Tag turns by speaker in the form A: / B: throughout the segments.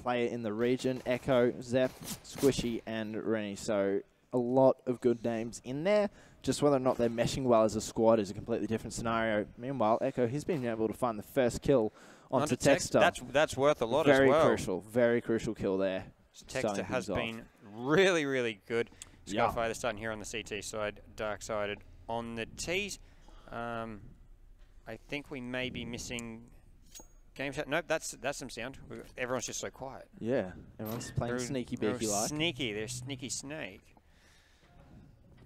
A: player in the region. Echo, Zeph, Squishy, and Rennie. So a lot of good names in there. Just whether or not they're meshing well as a squad is a completely different scenario. Meanwhile, Echo, he's been able to find the first kill onto Texter.
B: That's worth a lot as well.
A: Very crucial kill there.
B: Texter has been really, really good. SkyFire, they're starting here on the CT side. DarkSided on the T's. I think we may be missing game chat. Nope, that's some sound. Everyone's just so quiet.
A: Yeah, everyone's playing sneaky beaky like.
B: Sneaky, they're sneaky snake.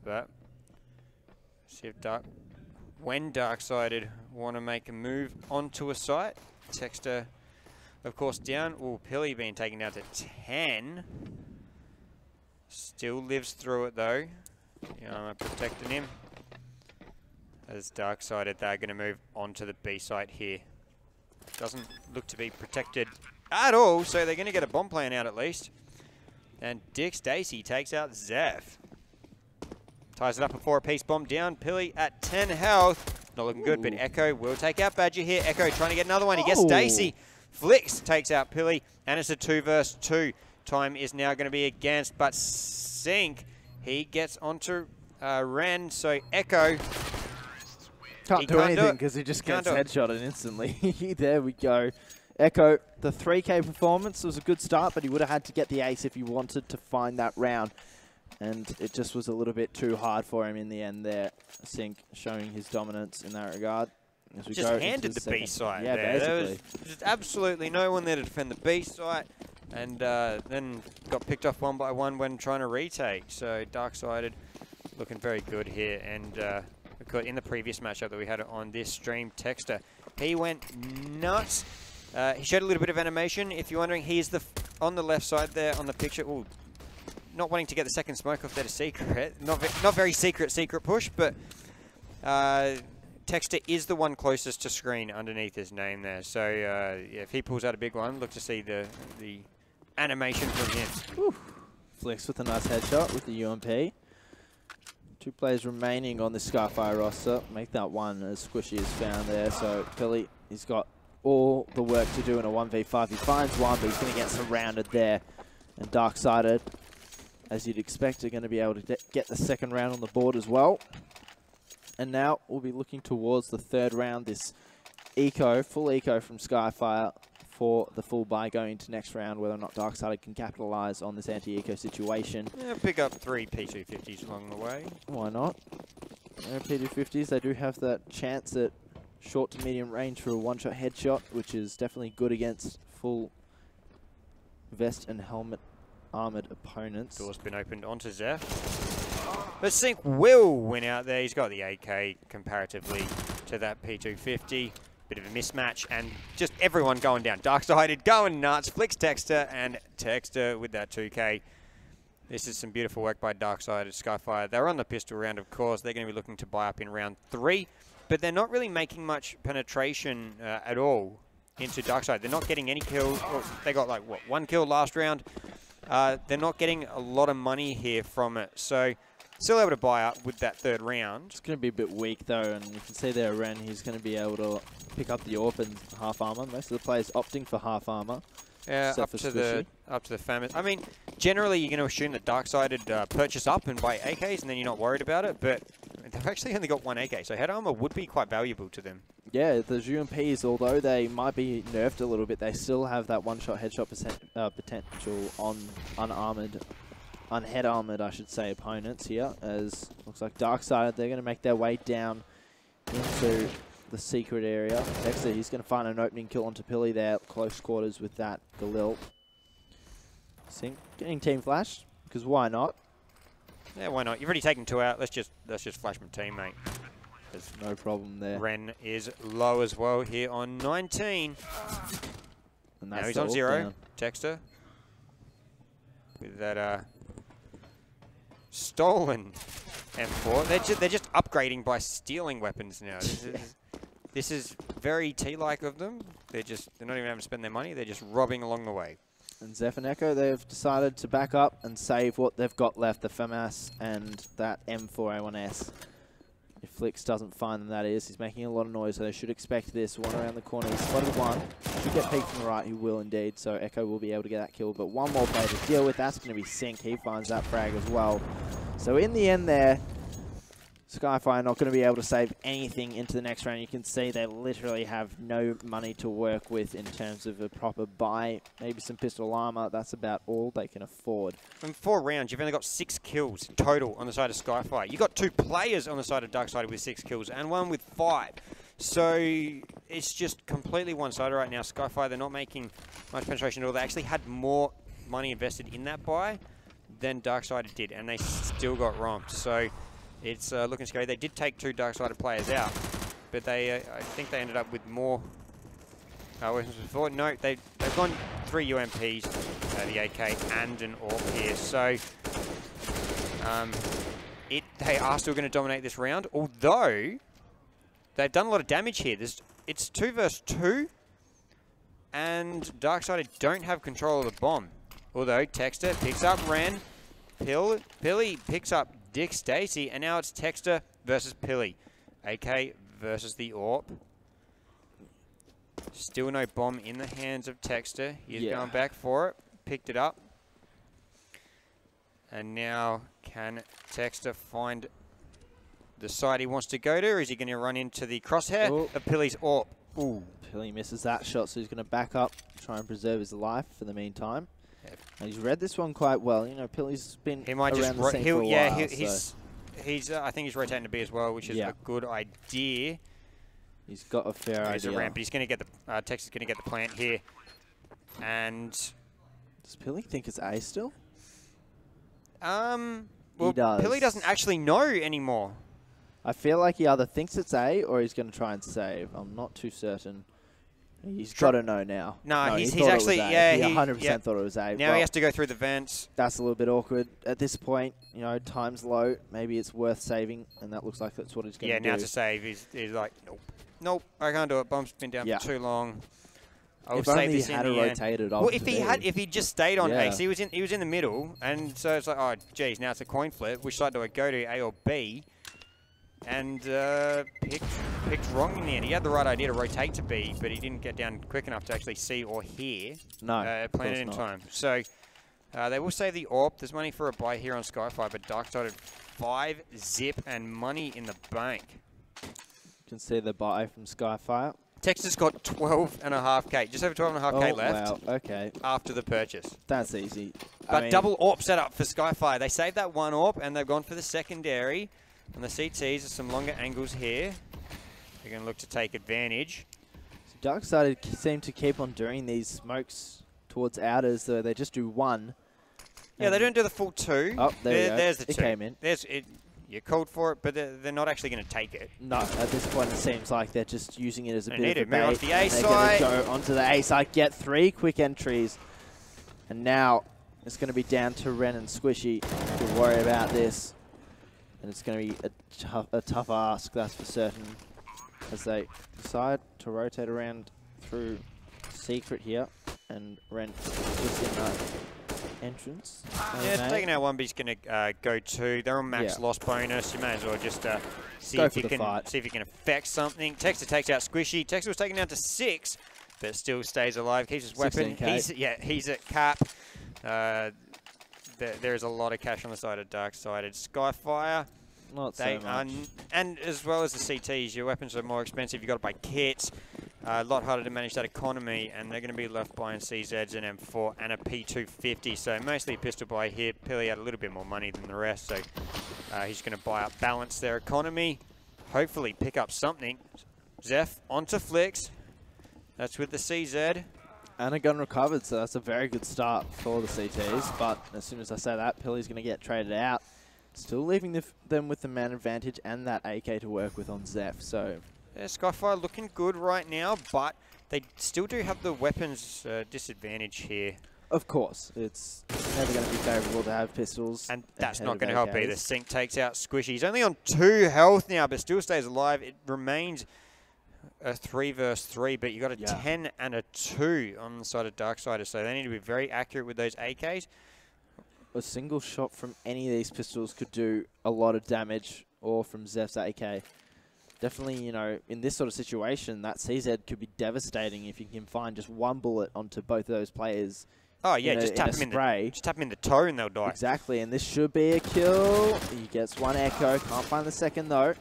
B: But see if when DarkSided want to make a move onto a site. Texter, of course, down. Oh, Pilly being taken down to 10. Still lives through it though. Protecting him. As DarkSided, they're going to move onto the B site here. Doesn't look to be protected at all, so they're going to get a bomb plan out at least. And Dick Stacy takes out Zeph. Ties it up before a piece bomb down. Pilly at 10 health. Not looking good, but Echo will take out Badger here. Echo trying to get another one. He gets Stacy. Flicks takes out Pilly, and it's a 2 versus 2. Time is now going to be against, but Sync, he gets onto Ren, so Echo
A: can't do anything because he just gets headshotted instantly. There we go. Echo, the 3K performance was a good start, but he would have had to get the ace if he wanted to find that round. And it just was a little bit too hard for him in the end there. Sync showing his dominance in that regard. As we
B: just handed the B site there. There was just absolutely no one there to defend the B site. And then got picked off one by one when trying to retake. So DarkSided looking very good here. And in the previous matchup that we had on this stream, Texter, he went nuts. He showed a little bit of animation. If you're wondering, he's on the left side there on the picture. Ooh, not wanting to get the second smoke off there to secret. Not very secret push, but Texter is the one closest to screen underneath his name there. So yeah, if he pulls out a big one, look to see the animation from him.
A: Whew. Flicks with a nice headshot with the UMP. 2 players remaining on the SkyFire roster. Make that one as Squishy is found there. So Pilly, he's got all the work to do in a 1v5. He finds one, but he's going to get surrounded there. And DarkSided, as you'd expect, are going to be able to get the second round on the board as well. And now we'll be looking towards the third round. This full eco from SkyFire for the full buy going into next round, whether or not DarkSided can capitalize on this anti-eco situation.
B: Yeah, pick up 3 P250s along the way.
A: Why not? P250s, they do have that chance at short to medium range for a one-shot headshot, which is definitely good against full vest and helmet armored opponents.
B: Door's been opened onto Zeph. But Sync will win out there. He's got the AK comparatively to that P250. Bit of a mismatch, and just everyone going down. DarkSided going nuts. Flicks Texter, and Texter with that 2K. This is some beautiful work by DarkSided. SkyFire, they're on the pistol round, of course. They're going to be looking to buy up in round 3, but they're not really making much penetration at all into DarkSided. They're not getting any kills. Well, they got, like, what, 1 kill last round. They're not getting a lot of money here from it. So still able to buy up with that 3rd round.
A: It's going to be a bit weak, though, and you can see there Ren, he's going to be able to pick up the AWP and half armor. Most of the players opting for half armor.
B: Yeah, up to the famous. I mean, generally you're going to assume that DarkSided purchase up and buy AKs, and then you're not worried about it. But they've actually only got 1 AK, so head armor would be quite valuable to them.
A: Yeah, the UMPs, although they might be nerfed a little bit, they still have that one-shot headshot potential on unhead armored, I should say, opponents here. As looks like DarkSided, they're going to make their way down into the secret area. Texter, he's going to find an opening kill onto Pilly there, close quarters with that Galil. Sync getting team flashed, because why not?
B: Yeah, why not? You've already taken 2 out. Let's just flash my teammate.
A: There's no problem there.
B: Ren is low as well here on 19.
A: And
B: now he's on 0. Texter with that stolen M4. They're just upgrading by stealing weapons now. This is very T-like of them. They're not even having to spend their money. They're just robbing along the way.
A: And Zeph and Echo, they've decided to back up and save what they've got left, the FAMAS and that M4A1S. If Flix doesn't find them, that is. He's making a lot of noise, so they should expect this. One around the corner. He's spotted one. Should get peeked from the right. He will indeed. So Echo will be able to get that kill. But one more player to deal with. That's going to be Sync. He finds that frag as well. So in the end there, SkyFire not going to be able to save anything into the next round. You can see they literally have no money to work with in terms of a proper buy. Maybe some pistol armor. That's about all they can afford.
B: In 4 rounds, you've only got 6 kills total on the side of SkyFire. You've got 2 players on the side of DarkSided with 6 kills and 1 with 5. So it's just completely one-sided right now. SkyFire, they're not making much penetration at all. They actually had more money invested in that buy than DarkSided did, and they still got romped. So it's looking scary. They did take 2 DarkSided players out, but they, I think they ended up with more weapons before. No, they've gone 3 UMPs, the AK, and an AWP here. So they are still going to dominate this round, although they've done a lot of damage here. It's 2 versus 2, and DarkSided don't have control of the bomb. Although Texter picks up Ren, Pilly picks up Dick Stacy, and now it's Texter versus Pilly. AK versus the AWP. Still no bomb in the hands of Texter. He's going back for it. Picked it up. And now can Texter find the side he wants to go to, or is he going to run into the crosshair of Pilly's AWP? Ooh.
A: Pilly misses that shot, so he's going to back up, try and preserve his life for the meantime. And he's read this one quite well. You know, Pilly's been around the scene for a while.
B: He's I think he's rotating to B as well, which is a good idea.
A: He's got a fair idea.
B: He's a ramp, but he's going to get the Texas going to get the plant here. And
A: does Pilly think it's A still?
B: Well,
A: he does.
B: Pilly doesn't actually know anymore.
A: I feel like he either thinks it's A or he's going to try and save. I'm not too certain. He's got to know now.
B: No, he's actually,
A: he 100% thought it was A.
B: Now he has to go through the vents.
A: That's a little bit awkward. At this point, you know, time's low. Maybe it's worth saving, and that looks like that's what he's going to do.
B: Yeah, now to save, he's like, nope, I can't do it. Bomb's been down for too long. I'll save this in the end.
A: Rotated
B: well, if he just stayed on A, he was in the middle, and so it's like, oh, geez, now it's a coin flip. Which side do I go to, A or B? And picked wrong in the end. He had the right idea to rotate to B, but he didn't get down quick enough to actually see or hear.
A: No,
B: plan it in time. So they will save the AWP. There's money for a buy here on SkyFire, but DarkSided 5 zip and money in the bank.
A: You can see the buy from SkyFire.
B: Texas got 12.5k, just over 12.5k left.
A: Wow, okay.
B: After the purchase.
A: That's easy.
B: But double AWP set up for SkyFire. They saved that one AWP, and they've gone for the secondary. And the CTs are some longer angles here. They're going to look to take advantage.
A: So DarkSided seem to keep on doing these smokes towards outers, though they just do one.
B: Yeah, they don't do the full 2.
A: Oh,
B: there's the 2.
A: It came in.
B: You're called for it, but they're not actually going to take it.
A: No, at this point it seems like they're just using it as a bit of a bait.
B: Move on to the A
A: side.
B: side.
A: They're going to go onto the A side, get 3 quick entries. And now it's going to be down to Ren and Squishy to worry about this. And it's going to be a tough ask, that's for certain, as they decide to rotate around through Secret here. And Ren just in that entrance.
B: Yeah, taking out one, but he's going to go 2. They're on max loss bonus. You may as well just see if you can affect something. Texter takes out Squishy. Texter was taken down to 6, but still stays alive. Keeps his weapon. He's at cap. There's a lot of cash on the side of DarkSided. SkyFire,
A: not so much.
B: And as well as the CTs, your weapons are more expensive. You've got to buy kits. A lot harder to manage that economy, and they're going to be left buying CZs and M4 and a P250. So mostly a pistol buy here. Pilly had a little bit more money than the rest, so he's going to buy up, balance their economy. Hopefully pick up something. Zeph onto Flix. That's with the CZ.
A: And a gun recovered, so that's a very good start for the CTs. But as soon as I say that, Pilly's going to get traded out. Still leaving them with the man advantage and that AK to work with on Zeph. So
B: yeah, SkyFire looking good right now, but they still do have the weapons disadvantage here.
A: Of course, it's never going to be favourable to have pistols.
B: And that's not going to help either. Sync takes out Squishy. He's only on 2 health now, but still stays alive. It remains a 3 versus 3, but you got a 10 and a 2 on the side of DarkSided, so they need to be very accurate with those AKs.
A: A single shot from any of these pistols could do a lot of damage. or from Zeph's AK. Definitely, you know, in this sort of situation, that CZ could be devastating if you can find just one bullet onto both of those players.
B: Oh yeah,
A: just tap them
B: in the toe and they'll die.
A: Exactly, and this should be a kill. He gets one echo, can't find the second though.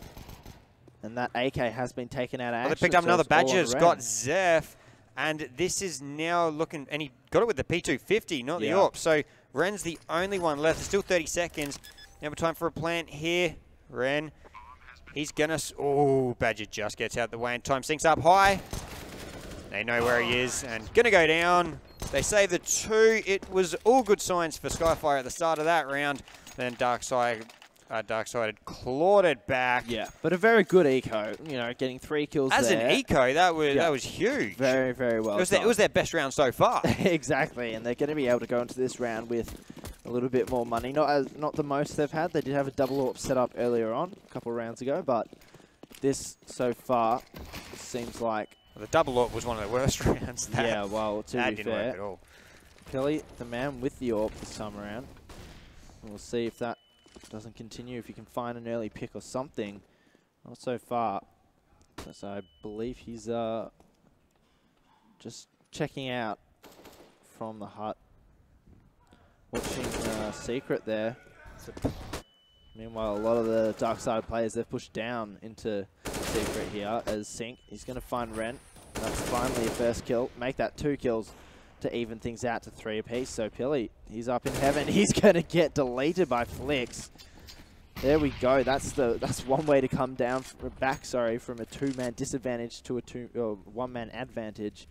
A: And that AK has been taken out of action.
B: Well, they picked up another Badger, got Zeph, and this is now looking, and he got it with the P250, not the AWP. So Ren's the only one left. There's still 30 seconds. Now time for a plant here. Ren, he's gonna, Badger just gets out the way, and time sinks up high. They know where he is, and gonna go down. They save the 2. It was all good signs for SkyFire at the start of that round. Then DarkSided clawed it back.
A: Yeah, but a very good eco. You know, getting 3 kills
B: As
A: there.
B: an eco, that was huge.
A: Very, very well.
B: It was their best round so far.
A: Exactly, and they're going to be able to go into this round with a little bit more money. Not the most they've had. They did have a double AWP set up earlier on, a couple of rounds ago, but this so far seems like...
B: The double AWP was one of the worst rounds.
A: Yeah, well, to
B: that
A: be
B: didn't
A: fair,
B: work at all.
A: Kelly, the man with the AWP this time around. And we'll see if that doesn't continue, if you can find an early pick or something. Not so far. So I believe he's just checking out from the hut. Watching Secret there. Meanwhile, a lot of the DarkSided players, they've pushed down into Secret here as Sync. He's going to find Ren. That's finally a first kill. Make that 2 kills to even things out to 3 apiece. So Pilly, he's up in heaven. He's going to get deleted by Flix. There we go. That's one way to come down from a 2-man disadvantage to a 1-man advantage.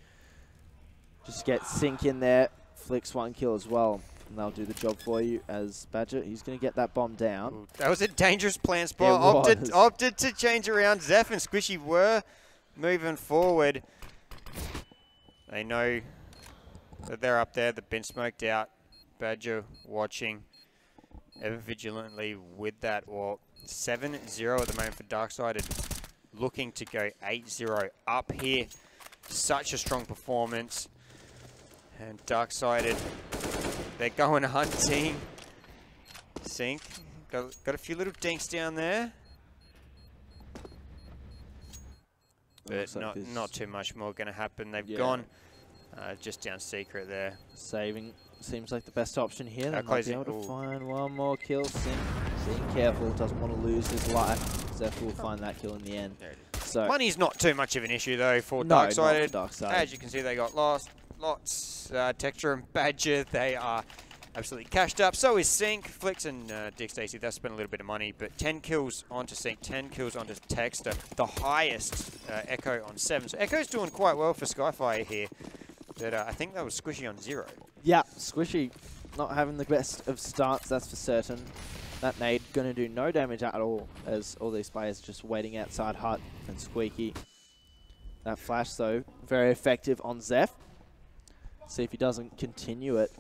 A: Just get Sync in there. Flix 1 kill as well. And they'll do the job for you as Badger. He's going to get that bomb down.
B: Ooh, that was a dangerous plant spot. Opted to change around. Zeph and Squishy were moving forward. They know that they're up there. They've been smoked out. Badger watching ever vigilantly with that. Or 7-0 at the moment for DarkSided. Looking to go 8-0 up here. Such a strong performance. And DarkSided, they're going hunting. Sync. Got a few little dinks down there. But not too much more going to happen. They've gone just down Secret there.
A: Saving seems like the best option here. They might be able to find one more kill. Sync being careful, doesn't want to lose his life. Zeph will find that kill in the end. So
B: money's not too much of an issue though for DarkSided. As you can see, they got lots. Texture and Badger, they are absolutely cashed up. So is Sync, Flix and Dick Stacy. They've spent a little bit of money, but 10 kills onto Sync, 10 kills onto Texture. The highest Echo on 7. So Echo's doing quite well for SkyFire here. But I think that was Squishy on 0.
A: Yeah, Squishy not having the best of starts, that's for certain. That nade going to do no damage at all, as all these players just waiting outside Hut and Squeaky. That flash, though, very effective on Zeph. See if he doesn't continue it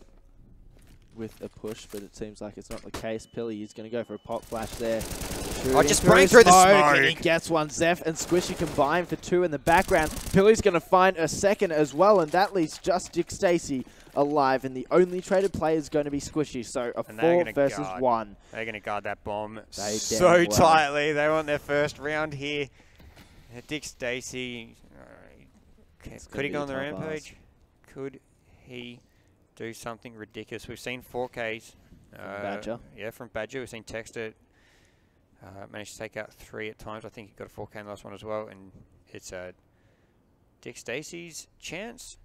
A: with a push, but it seems like it's not the case. Pilly is going to go for a pop flash there.
B: Just spraying through the smoke.
A: And he gets one. Zeph and Squishy combine for 2 in the background. Pilly's going to find a second as well, and that leaves just Dick Stacy alive, and the only traded player is going to be Squishy. So a 4 versus 1.
B: They're going to guard that bomb so tightly. They want their first round here. Dick Stacy, could he go on the rampage? Could he do something ridiculous? We've seen 4Ks.
A: Badger.
B: Yeah, from Badger. We've seen Texter managed to take out 3 at times. I think he got a 4K in the last one as well. And it's Dick Stacy's chance.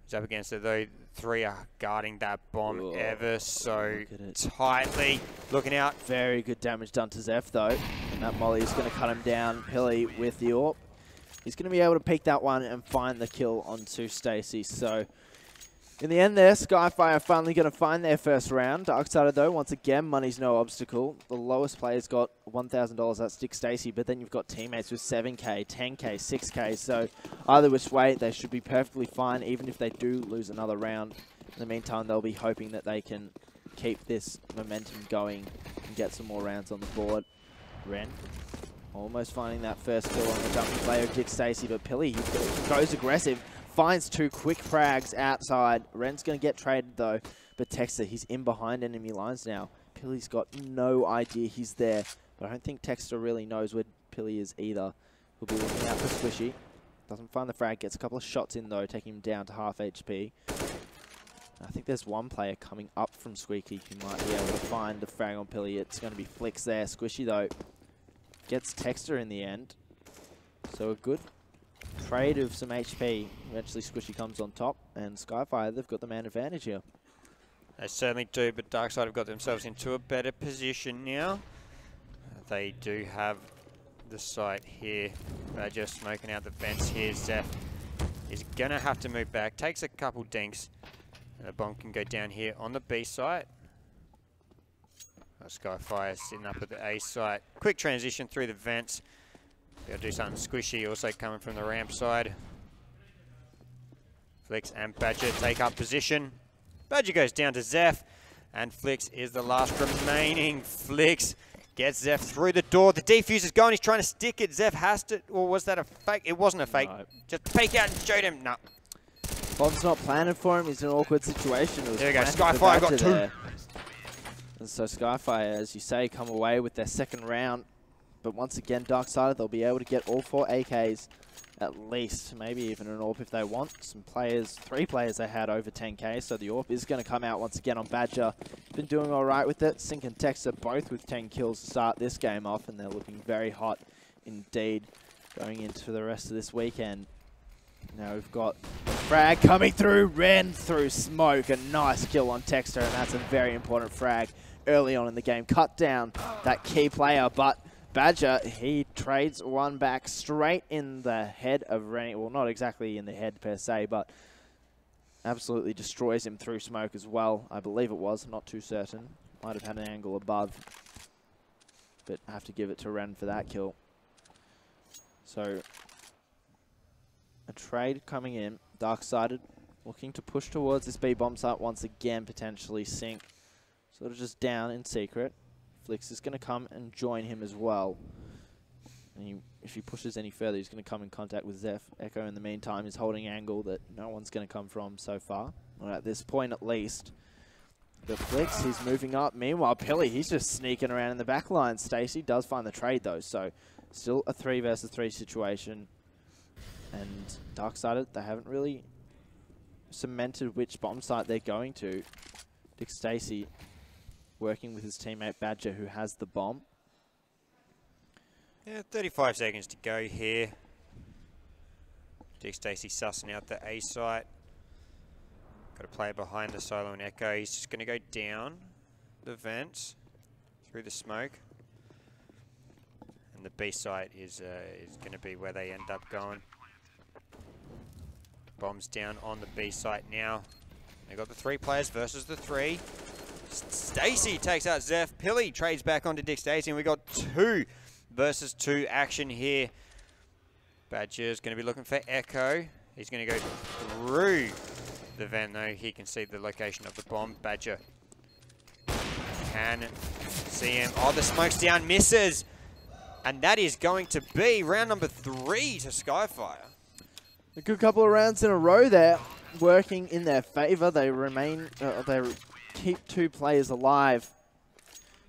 B: He's up against it, though. 3 are guarding that bomb ever so tightly. Looking out.
A: Very good damage done to Zeph, though. And that molly is going to cut him down. Pilly with the AWP. He's going to be able to peek that one and find the kill onto Stacy. So, in the end there, SkyFire are finally going to find their first round. DarkSided, though, once again, money's no obstacle. The lowest player's got $1,000. That's Dick Stacy. But then you've got teammates with 7K, 10K, 6K. So, either which way, they should be perfectly fine, even if they do lose another round. In the meantime, they'll be hoping that they can keep this momentum going and get some more rounds on the board. Ren. Almost finding that first kill on the jumping player of Dick Stacy, but Pilly, he goes aggressive, finds 2 quick frags outside. Ren's going to get traded though, but Texter, he's in behind enemy lines now. Pilly's got no idea he's there. But I don't think Texter really knows where Pilly is either. He'll be looking out for Squishy. Doesn't find the frag, gets a couple of shots in though, taking him down to half HP. I think there's one player coming up from Squeaky who might be able to find the frag on Pilly. It's going to be Flicks there. Squishy though gets Texter in the end. So a good trade of some HP. Eventually Squishy comes on top, and SkyFire, they've got the man advantage here.
B: They certainly do, but DarkSide have got themselves into a better position now. They do have the site here. They're just smoking out the vents here. Zeph is going to have to move back. Takes a couple dinks. And the bomb can go down here on the B site. SkyFire sitting up at the A site. Quick transition through the vents. They'll do something squishy, also coming from the ramp side. Flicks and Badger take up position. Badger goes down to Zeph, and Flicks is the last remaining. Flicks gets Zeph through the door. The defuse is going. He's trying to stick it. Zeph has to, or was that a fake? It wasn't a fake. No. Just fake out and shoot him. No.
A: Bomb's not planning for him. He's in an awkward situation.
B: There we go. SkyFire got 2.
A: There. And so SkyFire, as you say, come away with their second round. But once again, DarkSided, they'll be able to get all 4 AKs at least. Maybe even an AWP if they want. Some players, 3 players they had over 10k. So the AWP is going to come out once again on Badger. Been doing all right with it. Sync and Texter both with 10 kills to start this game off. And they're looking very hot indeed going into the rest of this weekend. Now we've got frag coming through, ran through smoke, a nice kill on Texter, and that's a very important frag early on in the game. Cut down that key player, but Badger, he trades one back straight in the head of Rennie. Well, not exactly in the head per se, but absolutely destroys him through smoke as well. I believe it was, not too certain. Might have had an angle above, but I have to give it to Ren for that kill. So a trade coming in. DarkSided looking to push towards this B-bomb site once again, potentially Sync. Sort of just down in secret. Flicks is going to come and join him as well. And if he pushes any further, he's going to come in contact with Zeph. Echo, in the meantime, is holding angle that no one's going to come from so far. Or at this point, at least. But Flicks, he's moving up. Meanwhile, Pilly, he's just sneaking around in the back line. Stacy does find the trade, though. So still a 3 versus 3 situation. And DarkSided, they haven't really cemented which bomb site they're going to. Dick Stacy working with his teammate Badger, who has the bomb.
B: Yeah, 35 seconds to go here. Dick Stacy sussing out the A site. Got a player behind the Solo and Echo. He's just going to go down the vents through the smoke. And the B site is going to be where they end up going. Bombs down on the B site now. They got the 3 players versus the 3. Stacy takes out Zeph. Pilly trades back onto Dick Stacy, and we got 2 versus 2 action here. Badger's going to be looking for Echo. He's going to go through the vent, though. He can see the location of the bomb. Badger can see him. Oh, the smoke's down, misses. And that is going to be round number 3 to SkyFire.
A: A good couple of rounds in a row there, working in their favor. They remain, they keep 2 players alive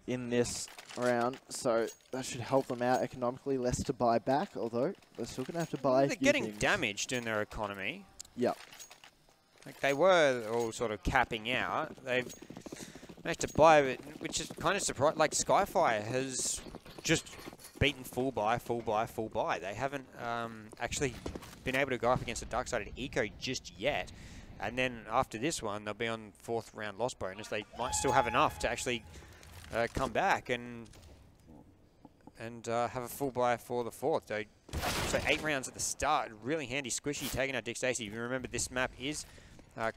A: in this round, so that should help them out economically. Less to buy back, although they're still going to have to buy.
B: They're getting damaged in their economy.
A: Yep.
B: Like they were all sort of capping out. They've managed to buy it, which is kind of surprising. Like SkyFire has just beaten full buy. They haven't actually been able to go up against a DarkSided Eco just yet. And then after this one, they'll be on 4th round loss bonus. They might still have enough to actually come back and have a full buy for the 4th. So 8 rounds at the start. Really handy squishy taking out Dick Stacy. If you remember, this map is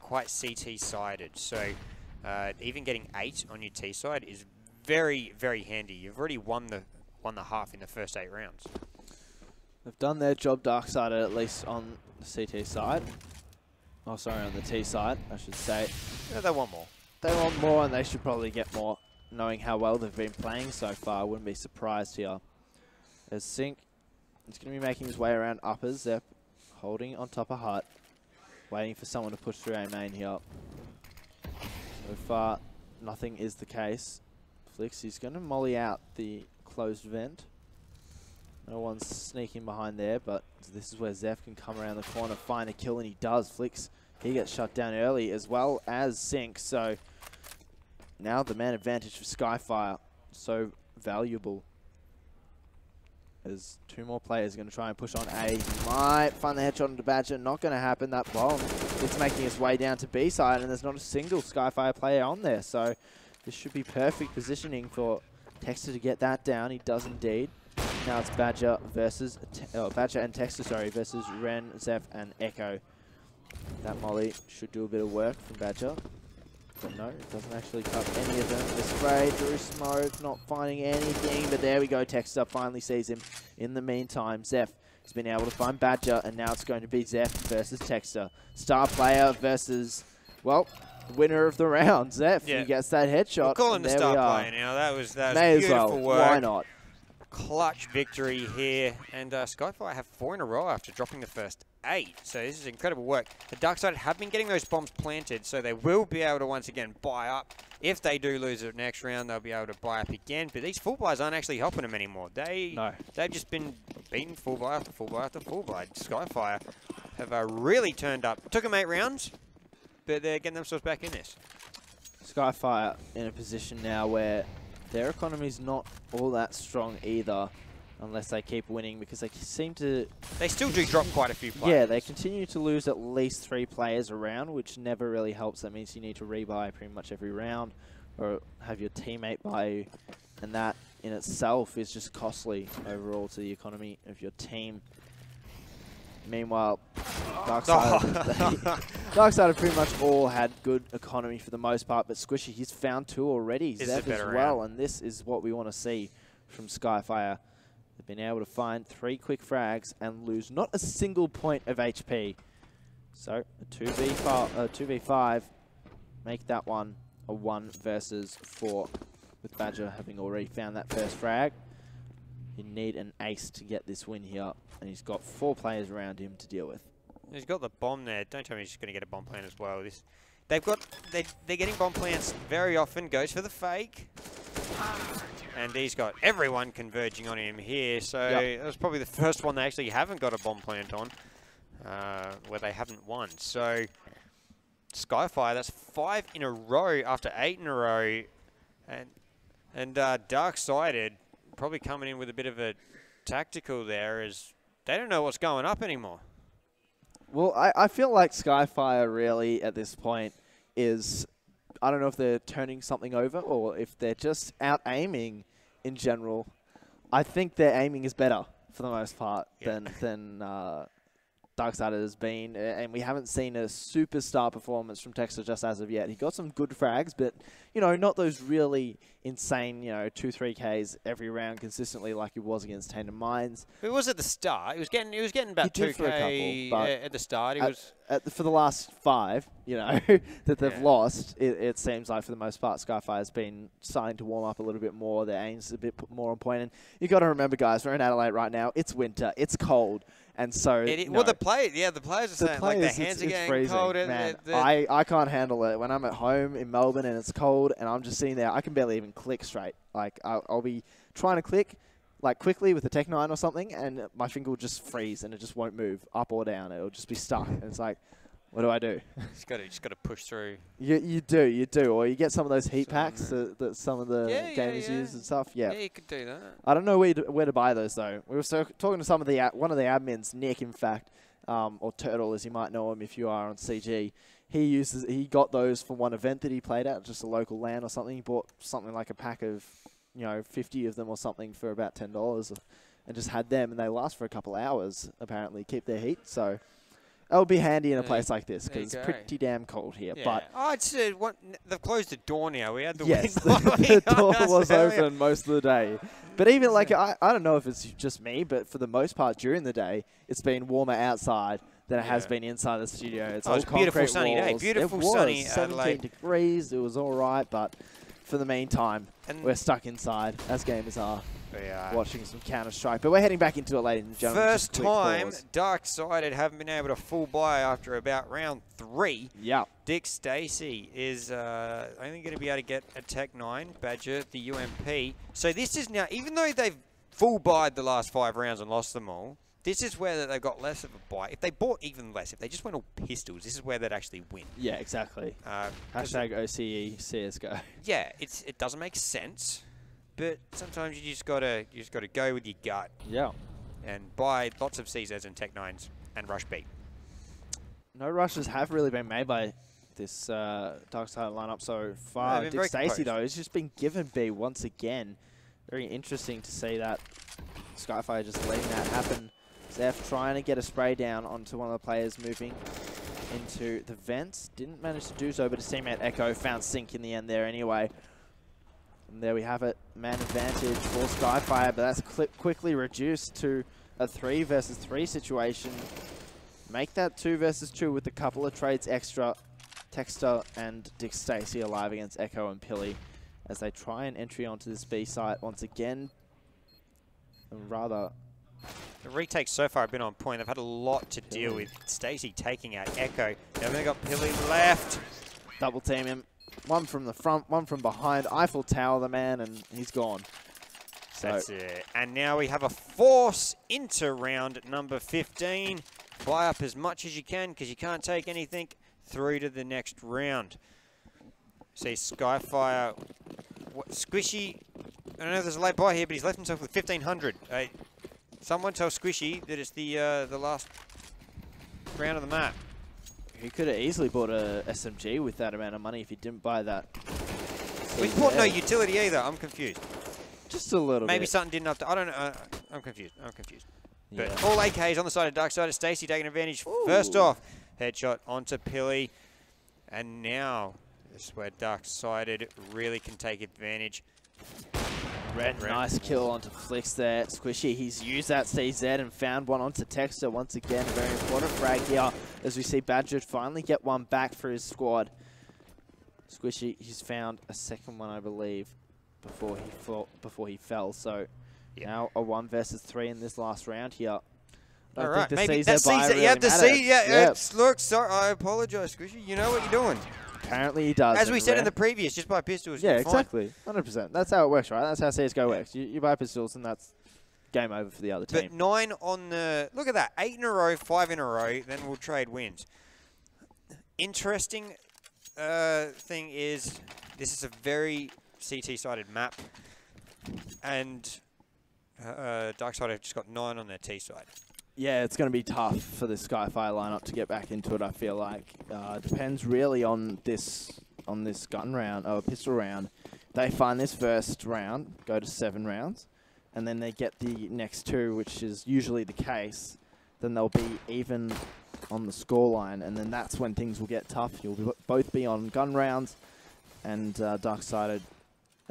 B: quite CT-sided. So even getting 8 on your T side is very, very handy. You've already won the half in the first 8 rounds.
A: They've done their job, DarkSided, at least on the CT side. Oh, sorry, on the T side, I should say.
B: Yeah, they want more.
A: They want more, and they should probably get more, knowing how well they've been playing so far. Wouldn't be surprised here. As Sync is going to be making his way around uppers. They're holding on top of hut, waiting for someone to push through A main here. So far, nothing is the case. Flicks is going to molly out the closed vent. No one's sneaking behind there, but this is where Zeph can come around the corner, find a kill, and he does. Flicks, he gets shut down early, as well as Sync. So now the man advantage for SkyFire, so valuable. As 2 more players are going to try and push on A. Might find the headshot into Badger. Not going to happen. That bomb, it's making its way down to B side, and there's not a single SkyFire player on there. So this should be perfect positioning for Texter to get that down. He does indeed. Now it's Badger versus Badger and Texter, sorry, versus Ren, Zeph, and Echo. That molly should do a bit of work from Badger. But no, it doesn't actually cut any of them. The spray through smoke, not finding anything. But there we go. Texter finally sees him. In the meantime, Zeph has been able to find Badger, and now it's going to be Zeph versus Texter. Star player versus, well, winner of the round. Zeph, he gets that headshot.
B: We'll call him the star player now. That was beautiful work.
A: Why not?
B: Clutch victory here, and SkyFire have 4 in a row after dropping the first 8. So this is incredible work. The DarkSided have been getting those bombs planted, so they will be able to once again buy up. If they do lose the next round, they'll be able to buy up again. But these full buys aren't actually helping them anymore. They've just been beaten full buy after full buy after full buy. SkyFire have really turned up. It took them 8 rounds, but they're getting themselves back in this.
A: SkyFire in a position now where their economy's not all that strong either, unless they keep winning, because they seem to...
B: They still do drop quite a few players.
A: Yeah, they continue to lose at least 3 players around, which never really helps. That means you need to rebuy pretty much every round, or have your teammate buy you, and that in itself is just costly overall to the economy of your team. Meanwhile, DarkSided pretty much all had good economy for the most part, but Squishy, he's found 2 already, Zeph as well, and this is what we want to see from SkyFire. They've been able to find 3 quick frags and lose not a single point of HP. So, a 2v5, make that one a 1 versus 4, with Badger having already found that first frag. You need an ace to get this win here, and he's got 4 players around him to deal with.
B: He's got the bomb there. Don't tell me he's just going to get a bomb plant as well. They're getting bomb plants very often. Goes for the fake, and he's got everyone converging on him here. So that was probably the first one they actually haven't got a bomb plant on, where they haven't won. So SkyFire, that's 5 in a row after 8 in a row, and DarkSided probably coming in with a bit of a tactical there, as they don't know what's going up anymore.
A: Well, I feel like SkyFire really at this point is, I don't know if they're turning something over or if they're just out aiming in general. I think their aiming is better for the most part than DarkSided has been, and we haven't seen a superstar performance from Texter just as of yet. He got some good frags, but, you know, not those really insane, you know, 2-3Ks every round consistently like he was against Tandem Mines.
B: It was at the start. He was getting about 2K at the start.
A: For the last 5, you know, that they've lost, it seems like for the most part, SkyFire has been starting to warm up a little bit more. Their aim's a bit more on point. And you got to remember, guys, we're in Adelaide right now. It's winter. It's cold. And so,
B: well, the players are saying, like, their hands are getting
A: freezing,
B: cold.
A: Man, I can't handle it. When I'm at home in Melbourne and it's cold and I'm just sitting there, I can barely even click straight. Like, I'll be trying to click, like, quickly with a Tech 9 or something, and my finger will just freeze and it just won't move up or down. It'll just be stuck. And it's like, what do I do? You just got to push through. You do. Or you get some of those heat packs that some of the gamers use and stuff. Yeah,
B: you could do that.
A: I don't know where to buy those though. We were talking to some of one of the admins, Nick, in fact, or Turtle, as you might know him if you are on CG. He got those from one event that he played at, just a local LAN or something. He bought something like a pack of, 50 of them or something for about $10, and just had them, and they last for a couple hours. Apparently, keep their heat. So that would be handy in a place like this, because it's pretty damn cold here. Yeah. But
B: I'd say they've closed the door now. We had the
A: the door was open most of the day. But even like, I don't know if it's just me, but for the most part during the day, it's been warmer outside than it has been inside the studio. It's all
B: beautiful sunny day. Beautiful sunny
A: 17 degrees. It was all right, but for the meantime, we're stuck inside, as gamers are. watching some Counter-Strike. But we're heading back into it, ladies and gentlemen.
B: First time DarkSided haven't been able to full buy after about round 3.
A: Yeah.
B: Dick Stacey is only going to be able to get a Tech 9, Badger, the UMP. So this is now, even though they've full buyed the last 5 rounds and lost them all, this is where they've got less of a buy. If they bought even less, if they just went all pistols, this is where they'd actually win.
A: Yeah, exactly. Hashtag OCE CSGO.
B: Yeah, it doesn't make sense, but sometimes you just gotta go with your gut.
A: Yeah.
B: And buy lots of CZs and Tech 9s and rush B.
A: No rushes have really been made by this DarkSided lineup so far. Dick Stacey, though, has just been given B once again. Very interesting to see that. SkyFire just letting that happen. Zeph trying to get a spray down onto one of the players moving into the vents. Didn't manage to do so, but his teammate Echo found Sync in the end there anyway. And there we have it. Man advantage for SkyFire, but that's quickly reduced to a 3 versus 3 situation. Make that 2 versus 2 with a couple of trades extra. Texter and Dick Stacey alive against Echo and Pilly as they try an entry onto this B site once again. Rather,
B: the retakes so far have been on point. They've had a lot to deal with. Stacey taking out Echo. They've only got Pilly left.
A: Double team him. One from the front, one from behind. Eiffel Tower the man, and he's gone. So
B: that's it. And now we have a force into round number 15. Buy up as much as you can because you can't take anything through to the next round. See SkyFire, Squishy. I don't know if there's a late buy here, but he's left himself with 1,500. Someone tell Squishy that it's the last round of the map.
A: He could have easily bought a SMG with that amount of money if he didn't buy that.
B: We bought no utility either. I'm confused.
A: Just a little bit.
B: Maybe something didn't have to. I don't know. I'm confused.
A: Yeah.
B: But all AKs on the side of DarkSided. Stacey taking advantage. Ooh. First off, headshot onto Pilly. And now, this is where DarkSided really can take advantage.
A: Red, nice kill onto Flix there. Squishy, he's used that CZ and found one onto Texter. Once again, a very important frag here as we see Badger finally get one back for his squad. Squishy, he's found a second one, I believe, before he fell. So now a 1 versus 3 in this last round here.
B: All right, maybe that CZ, you have to see. Yeah, look, sorry, I apologize, Squishy. You know what you're doing.
A: Apparently he does.
B: As we said in the previous, just buy pistols.
A: Yeah, exactly. 100%. That's how it works, right? That's how CSGO works. You buy pistols and that's game over for the other team.
B: But 9 on the... Look at that. 8 in a row, 5 in a row, then we'll trade wins. Interesting thing is, this is a very CT-sided map. And DarkSided have just got 9 on their T side.
A: Yeah, it's going to be tough for the SkyFire lineup to get back into it, I feel like. Depends really on this gun round, or pistol round. They find this first round, go to 7 rounds, and then they get the next 2, which is usually the case. Then they'll be even on the scoreline, and then that's when things will get tough. You'll both be on gun rounds, and DarkSided,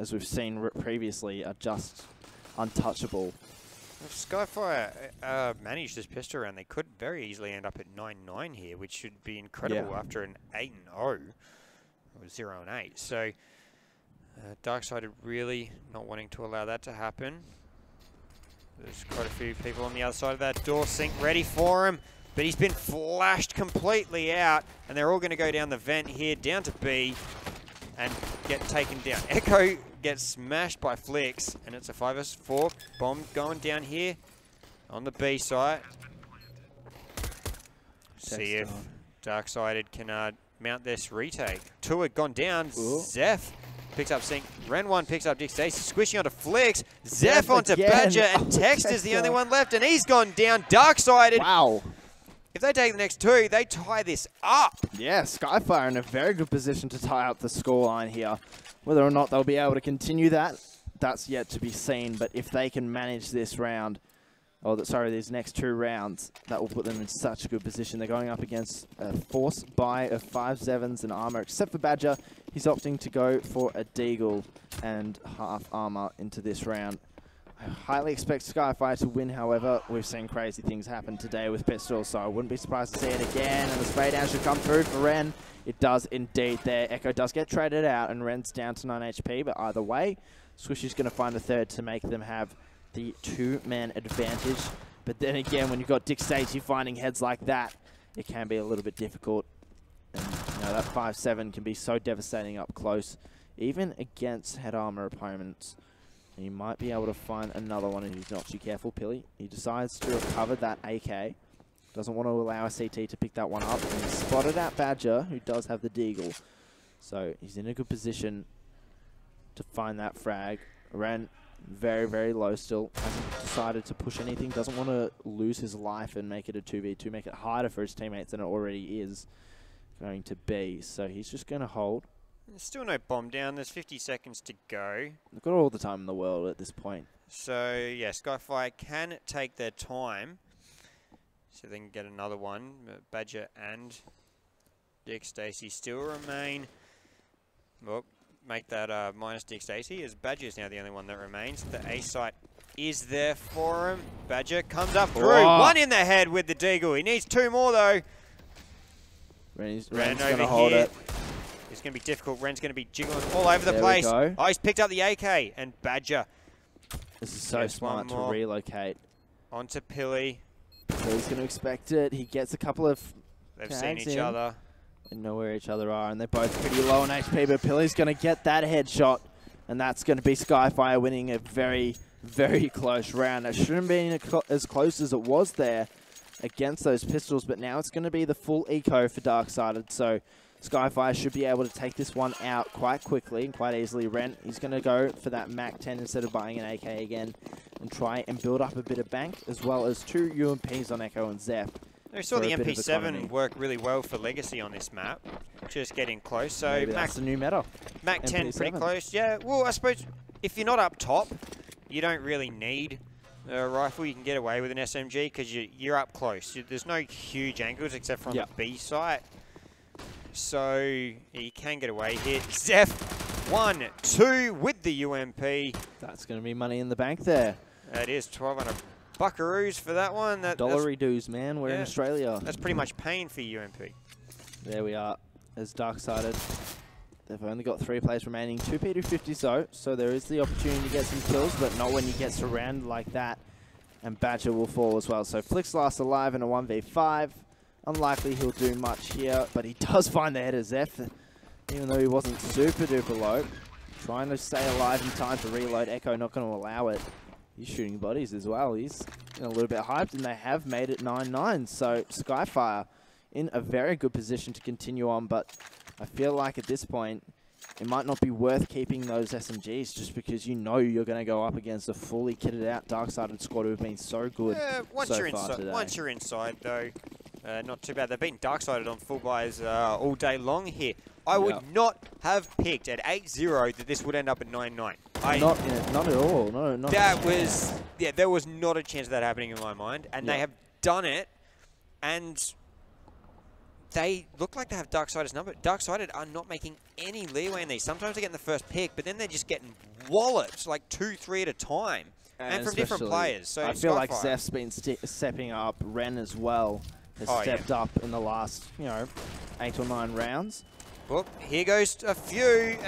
A: as we've seen previously, are just untouchable.
B: If SkyFire managed this pistol round, they could very easily end up at 9-9 here, which should be incredible after an 8-0 or 0-8. So DarkSided really not wanting to allow that to happen. There's quite a few people on the other side of that door. Sync ready for him, but he's been flashed completely out, and they're all going to go down the vent here, down to B, and get taken down. Echo gets smashed by Flix, and it's a 5 vs 4. Bomb going down here on the B site. See if DarkSided can mount this retake. 2 had gone down. Ooh. Zeph picks up Sync. Ren 1 picks up Dick Stacey. Squishing onto Flix. Zeph onto Badger, and Texter's the only one left, and he's gone down. DarkSided.
A: Wow.
B: If they take the next 2, they tie this up.
A: Yeah, SkyFire in a very good position to tie up the scoreline here. Whether or not they'll be able to continue that, that's yet to be seen. But if they can manage this round, these next 2 rounds, that will put them in such a good position. They're going up against a force buy of 5-7s and armor, except for Badger. He's opting to go for a Deagle and half armor into this round. I highly expect SkyFire to win, however. We've seen crazy things happen today with pistols, so I wouldn't be surprised to see it again. And the spray down should come through for Ren. It does indeed there. Echo does get traded out, and Ren's down to 9 HP, but either way, Squishy's going to find a third to make them have the two-man advantage. But then again, when you've got DarkSided finding heads like that, it can be a little bit difficult. And you know, that 5-7 can be so devastating up close, even against head armor opponents. And you might be able to find another one if he's not too careful. Pilly, he decides to recover that AK. Doesn't want to allow a CT to pick that one up. And he's spotted out Badger, who does have the deagle. So he's in a good position to find that frag. Ren very, very low still. Hasn't decided to push anything. Doesn't want to lose his life and make it a 2v2. Make it harder for his teammates than it already is going to be. So he's just going to hold.
B: There's still no bomb down. There's 50 seconds to go.
A: They've got all the time in the world at this point.
B: So, yeah, SkyFire can take their time. So they can get another one. Badger and DarkSided still remain. Well, make that minus DarkSided, as Badger is now the only one that remains. The A site is there for him. Badger comes up through.
A: Oh.
B: One in the head with the deagle. He needs two more, though.
A: Ren's
B: Ren
A: going to
B: over
A: hold
B: here.
A: it.
B: It's going to be difficult. Ren's going to be jiggling all over the
A: There
B: place.
A: we go.
B: Oh, he's picked up the AK, and Badger
A: This is so
B: Yes,
A: smart to
B: one more.
A: relocate.
B: onto Pilly.
A: So he's going to expect it. He gets a couple of
B: They've seen
A: tags
B: each
A: in.
B: other.
A: And know where each other are, and they're both pretty low on HP, but Pilly's going to get that headshot, and that's going to be SkyFire winning a very, very close round. It shouldn't be as close as it was there against those pistols, but now it's going to be the full eco for DarkSided, so SkyFire should be able to take this one out quite quickly and quite easily. Ren, he's going to go for that MAC-10 instead of buying an AK again and try and build up a bit of bank, as well as 2 UMPs on Echo and Zeph.
B: We saw the MP7 work really well for Legacy on this map. Just getting close. So
A: Maybe that's the new meta.
B: MAC-10 pretty
A: MP7.
B: close. Yeah, well, I suppose if you're not up top, you don't really need a rifle. You can get away with an SMG because you're up close. There's no huge angles except from the B site. So you can get away here. Zeph, 1-2 with the UMP.
A: That's going to be money in the bank there.
B: That is 1,200 buckaroos for that one.
A: Dollary dues, man. We're in Australia.
B: That's pretty much paying for UMP.
A: There we are. As DarkSided, they've only got 3 players remaining. 2 P250s, so there is the opportunity to get some kills, but not when you get surrounded like that. And Badger will fall as well. So Flick's last alive in a 1v5. Unlikely he'll do much here, but he does find the head of Zeph, even though he wasn't super duper low. Trying to stay alive in time to reload. Echo not going to allow it. He's shooting bodies as well. He's a little bit hyped, and they have made it 9-9. So SkyFire in a very good position to continue on, but I feel like at this point, it might not be worth keeping those SMGs just because you know you're going to go up against a fully kitted out DarkSided squad who have been so good
B: once you're inside, though, not too bad. They've beaten DarkSided on full buys all day long here. I would not have picked at 8-0 that this would end up at 9-9.
A: Not at all. No, not
B: that was there was not a chance of that happening in my mind, and they have done it, and they look like they have DarkSided's number. DarkSided are not making any leeway in these. Sometimes they get in the first pick, but then they're just getting walloped, like 2-3 at a time, and from different players. So
A: I feel like Zeph's been stepping up. Ren as well has stepped up in the last, 8 or 9 rounds.
B: Well, here goes a few.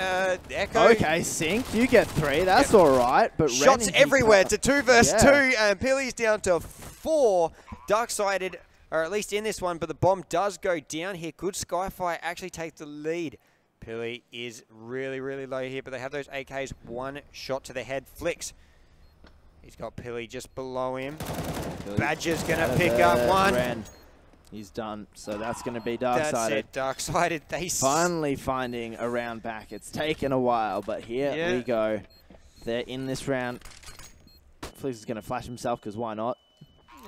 B: Echo.
A: Okay, Sync, you get 3. That's all right. But
B: shots
A: Ren
B: everywhere. It's a 2 versus 2, and Pilly's down to 4. DarkSided are at least in this one, but the bomb does go down here. Could SkyFire actually take the lead? Pilly is really, really low here, but they have those AKs. 1 shot to the head. Flicks. He's got Pilly just below him. Badger's going to pick up 1.
A: Ren. He's done, so that's going to be DarkSided.
B: That's it, DarkSided. They
A: finally finding a round back. It's taken a while, but here we go. They're in this round. Flicks is going to flash himself, because why not?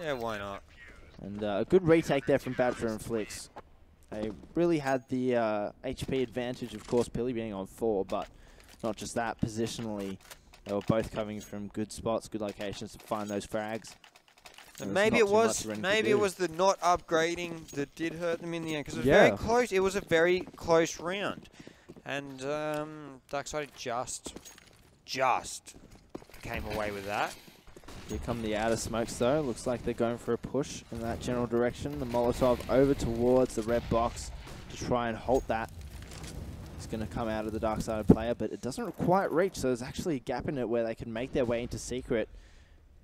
B: Yeah, why not?
A: And a good retake there from Badger and Flicks. They really had the HP advantage, of course, Pilly being on 4, but not just that, positionally. They were both coming from good spots, good locations to find those frags.
B: And maybe it was the not upgrading that did hurt them in the end, because it was very close. It was a very close round, and DarkSided just came away with that.
A: Here come the outer smokes though. Looks like they're going for a push in that general direction. The Molotov over towards the red box to try and halt that. It's going to come out of the DarkSided player, but it doesn't quite reach, so there's actually a gap in it where they can make their way into secret.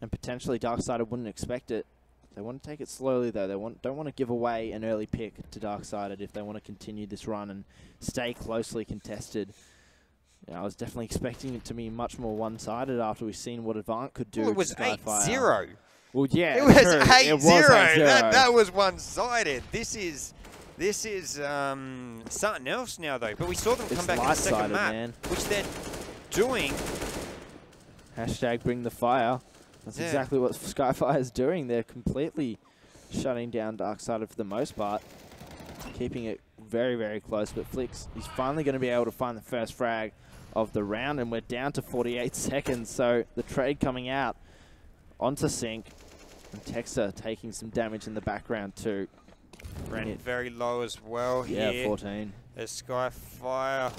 A: and potentially DarkSided wouldn't expect it. They want to take it slowly, though. They don't want to give away an early pick to DarkSided if they want to continue this run and stay closely contested. I was definitely expecting it to be much more one-sided after we've seen what Avant could do.
B: Well, it was 8-0.
A: Well, yeah,
B: it was
A: true.
B: 8-0.
A: It was 8-0.
B: That was one-sided. This is something else now, though. But we saw them come back in the second map,
A: man.
B: which they're doing.
A: Hashtag bring the fire. That's exactly what SkyFire is doing. They're completely shutting down DarkSided for the most part, keeping it very, very close. But Flix, he's finally going to be able to find the first frag of the round, and we're down to 48 seconds. So the trade coming out onto Sync, and Texter taking some damage in the background too.
B: Ran very low as well
A: here.
B: Yeah,
A: 14.
B: There's SkyFire.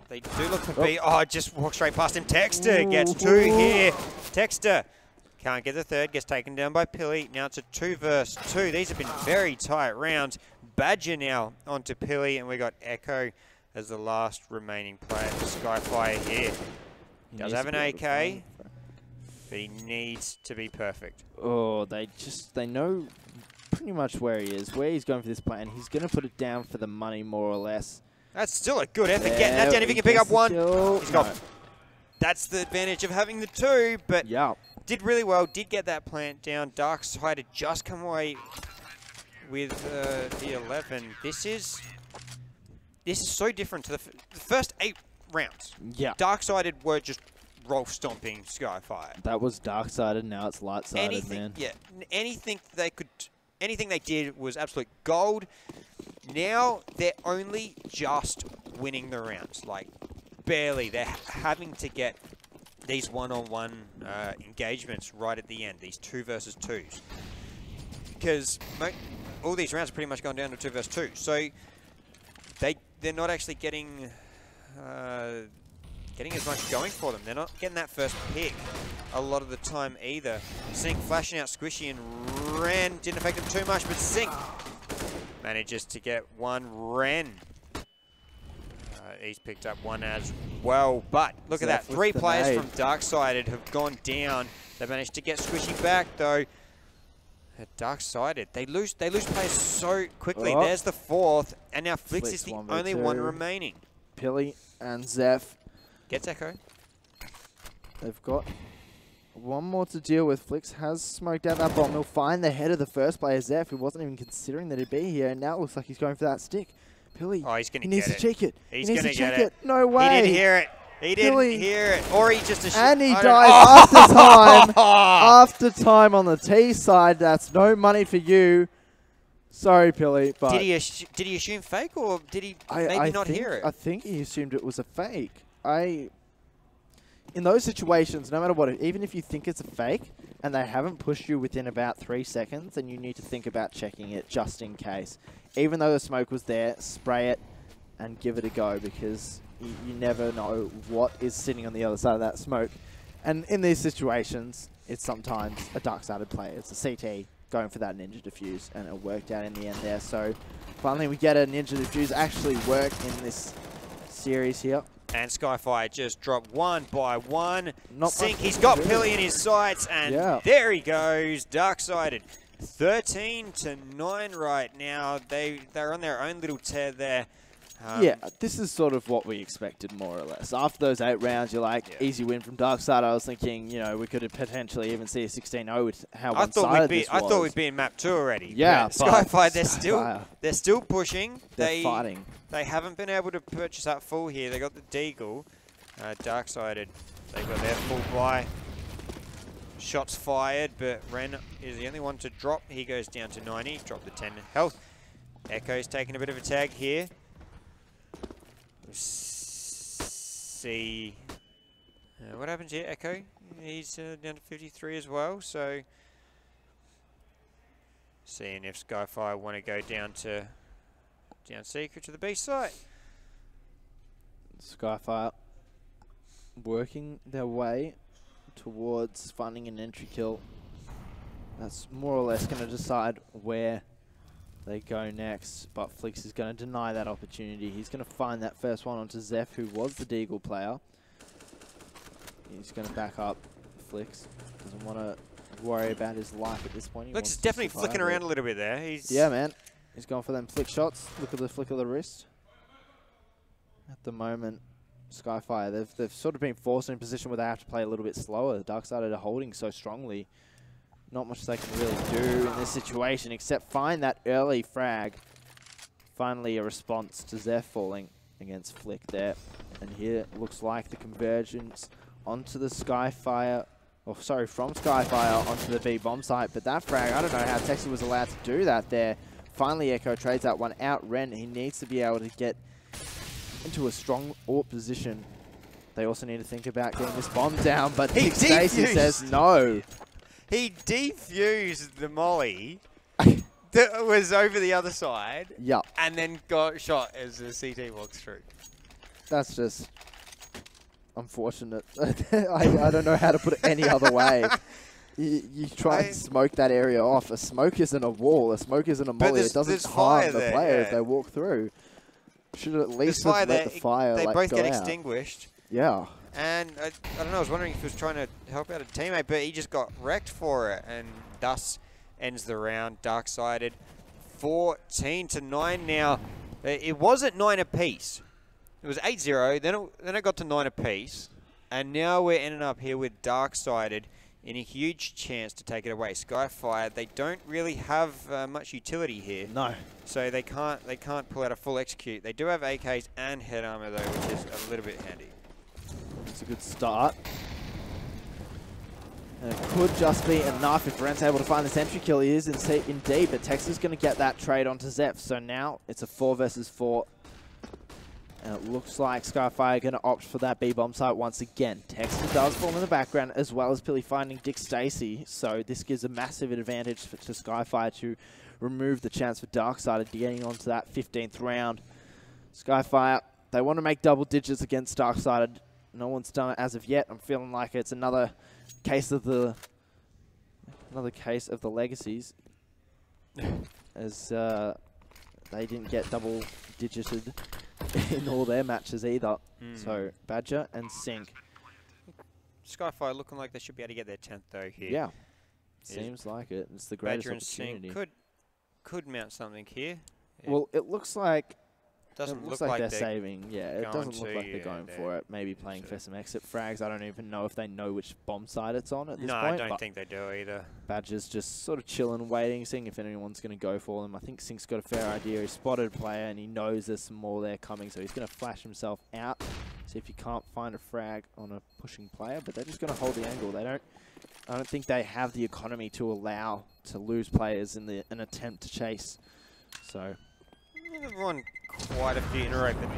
B: They do look to be. Oh, just walk straight past him. Texter gets 2 here. Texter can't get the third. Gets taken down by Pilly. Now it's a 2 versus 2. These have been very tight rounds. Badger now onto Pilly, and we got Echo as the last remaining player for SkyFire here. He does have an AK, but he needs to be perfect.
A: Oh, they know pretty much where he is, where he's going for this play, and he's going to put it down for the money more or less.
B: That's still a good effort. Getting that down. If he can pick up one, he's got. That's the advantage of having the 2, but did really well. Did get that plant down. DarkSided had just come away with the 11. This is so different to the first 8 rounds. Yeah. DarkSided were just roll stomping SkyFire.
A: That was DarkSided. Now it's light-sided, man.
B: Yeah. Anything they did was absolute gold. Now they're only just winning the rounds, like barely. They're having to get these one-on-one engagements right at the end, these 2 versus 2s, because all these rounds are pretty much gone down to 2 versus 2. So they're not actually getting as much going for them. They're not getting that first pick a lot of the time either. Sync flashing out Squishy and Ren didn't affect them too much, but Sync manages to get 1 Ren. He's picked up 1 as well, but look at that. 3 players from DarkSided have gone down. They managed to get Squishy back though. At DarkSided, they lose players so quickly. There's the 4th, and now Flix is the only one remaining.
A: Pilly and Zeph
B: gets Echo.
A: They've got 1 more to deal with. Flix has smoked out that bomb. He'll find the head of the first player, Zeph, who wasn't even considering that he'd be here, and now it looks like he's going for that stick. Pilly,
B: he's going to get it.
A: He needs to check it.
B: He's going to get
A: it. No way.
B: He didn't hear it. He didn't hear it. Or he just...
A: And he died after time. After time on the T side. That's no money for you. Sorry, Pilly. But
B: did he assume fake, or did he maybe not hear it?
A: I think he assumed it was a fake. In those situations, no matter what, even if you think it's a fake and they haven't pushed you within about 3 seconds, then you need to think about checking it just in case. Even though the smoke was there, spray it and give it a go, because you never know what is sitting on the other side of that smoke. And in these situations, it's sometimes a DarkSided player. It's a CT going for that ninja defuse, and it worked out in the end there. So finally we get a ninja defuse actually work in this series here.
B: And SkyFire just dropped 1 by 1. Sync, he's got Pilly in his sights, and there he goes. DarkSided 13-9 right now. They're on their own little tear there.
A: Yeah, this is sort of what we expected, more or less. After those 8 rounds, you're like, easy win from DarkSided. I was thinking, we could have potentially even see a 16-0 with how one-sided this was.
B: I thought we'd be in map 2 already.
A: Yeah,
B: SkyFire, they're still pushing.
A: They're fighting.
B: They haven't been able to purchase that full here. They got the Deagle. DarkSided, they've got their full buy. Shots fired, but Ren is the only one to drop. He goes down to 90, dropped the 10 health. Echo's taking a bit of a tag here. See what happens here. Echo, he's down to 53 as well, so seeing if SkyFire want to go down secret to the B site.
A: SkyFire working their way towards finding an entry kill. That's more or less going to decide where they go next, but Flix is going to deny that opportunity. He's going to find that first one onto Zeph, who was the Deagle player. He's going to back up Flicks doesn't want to worry about his life at this point.
B: Looks is definitely flicking around a little bit there.
A: Yeah, man. He's going for them flick shots. Look at the flick of the wrist. At the moment, SkyFire, they've sort of been forced in a position where they have to play a little bit slower. DarkSided are holding so strongly. Not much they can really do in this situation except find that early frag. Finally a response to Zeph falling against Flick there. And here it looks like the convergence onto the SkyFire, or sorry, from SkyFire onto the B bomb site. But that frag, I don't know how Texas was allowed to do that there. Finally Echo trades that one out. Ren, he needs to be able to get into a strong AWP position. They also need to think about getting this bomb down, but Stacy says no.
B: He defused the molly that was over the other side.
A: Yup.
B: And then got shot as the CT walks through.
A: That's just unfortunate. I don't know how to put it any other way. You try and smoke that area off. A smoke isn't a wall. A smoke isn't a molly. It doesn't harm the player if they walk through. Should at least have let the fire
B: They both
A: go
B: get
A: out.
B: Extinguished.
A: Yeah.
B: And I don't know, I was wondering if he was trying to help out a teammate, but he just got wrecked for it. And thus ends the round. DarkSided 14-9 now. It was at 9 apiece. It was 8-0, then it got to 9 apiece. And now we're ending up here with DarkSided in a huge chance to take it away. SkyFire, they don't really have much utility here.
A: No.
B: So they can't pull out a full execute. They do have AKs and head armor though, which is a little bit handy.
A: It's a good start. And it could just be enough if Ren's able to find this entry kill. He is in D, but Texas is going to get that trade onto Zeph. So now it's a 4 versus 4. And it looks like SkyFire are going to opt for that B bomb site once again. Texas does form in the background, as well as Pilly finding Dick Stacy. So this gives a massive advantage to SkyFire to remove the chance for DarkSided getting onto that 15th round. SkyFire, they want to make double digits against DarkSided. No one's done it as of yet. I'm feeling like it's another case of the legacies, as they didn't get double digited in all their matches either. So Badger and Sync.
B: SkyFire looking like they should be able to get their 10th though here.
A: Yeah, seems like it. It's the greatest
B: Badger
A: opportunity.
B: and Sync could mount something here.
A: Well, it looks like
B: doesn't
A: look
B: look like
A: they're saving. Yeah, it doesn't look like they're
B: yeah,
A: going for it. Maybe playing for some exit frags. I don't even know if they know which bomb site it's on at this point.
B: No, I don't think they do either.
A: Badger's just sort of chilling, waiting, seeing if anyone's going to go for them. I think Sync's got a fair idea. He spotted a player and he knows there's some more there coming, so he's going to flash himself out. See if he can't find a frag on a pushing player, but they're just going to hold the angle. I don't think they have the economy to allow to lose players in an attempt to chase. So
B: they've won quite a few in a row, but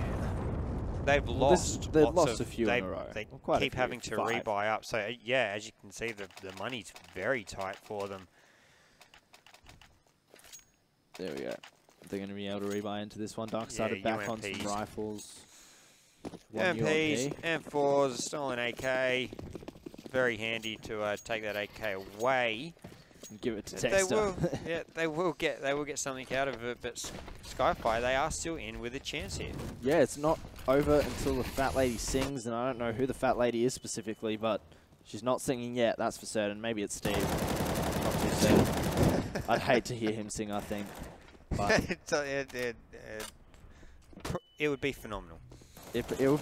B: they've lost.
A: They've lost a few in a row.
B: They keep having to rebuy up. So yeah, as you can see, the money's very tight for them.
A: There we go. They're going to be able to rebuy into this one. DarkSided back on some rifles.
B: MPs, M4s, stolen AK. Very handy to take that AK away.
A: And give it to Texter.
B: They will get something out of it, but SkyFire, they are still in with a chance here.
A: Yeah, it's not over until the fat lady sings, and I don't know who the fat lady is specifically, but she's not singing yet, that's for certain. Maybe it's Steve. Not too certain. I'd hate to hear him sing, I think. But
B: it would be phenomenal.
A: It's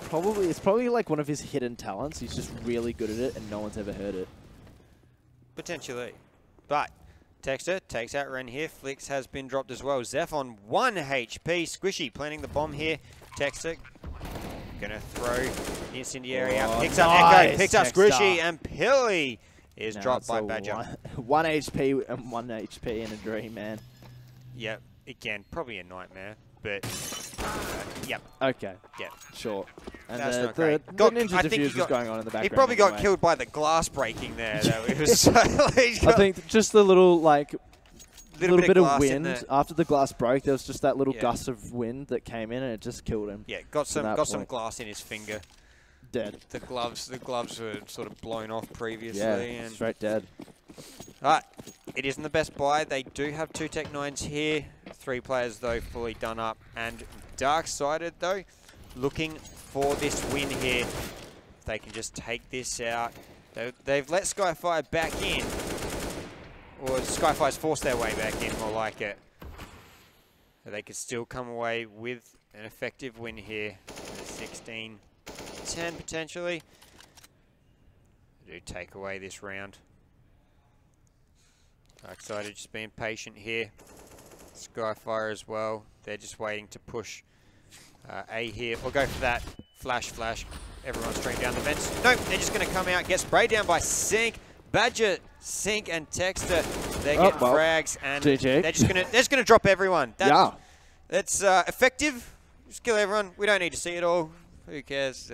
A: probably like one of his hidden talents. He's just really good at it, and no one's ever heard it.
B: Potentially. But Texter takes out Ren here. Flix has been dropped as well. Zeph on 1 HP. Squishy planting the bomb here. Texter gonna throw the incendiary out. Picks up Echo, picks up Squishy, and Pilly is dropped by Badger.
A: 1 HP and 1 HP in a dream, man.
B: Yep. Again, probably a nightmare, but yep.
A: Okay.
B: Yep.
A: Sure. And
B: that's not
A: the
B: great.
A: ninja defuse was going on in the background.
B: He probably got killed by the glass breaking there, though. It was
A: I think just the little bit of wind after the glass broke. There was just that little gust of wind that came in, and it just killed him.
B: Yeah, got some glass in his finger.
A: Dead.
B: The gloves were sort of blown off previously.
A: Yeah,
B: and
A: straight dead.
B: Alright, it isn't the best buy. They do have 2 Tech 9s here. 3 players, though, fully done up. And DarkSided, though, looking for this win here. If they can just take this out, They've let SkyFire back in. Or SkyFire's forced their way back in, more like it. So they could still come away with an effective win here. 16-10 potentially. They do take away this round. DarkSided just being patient here. SkyFire as well. They're just waiting to push A here. Or go for that flash. Everyone's straight down the vents. Nope, they're just going to come out, get sprayed down by Sync. Badger, Sync, and Texter. They're getting frags, and
A: GG.
B: they're just gonna drop everyone. That's effective. Just kill everyone. We don't need to see it all. Who cares?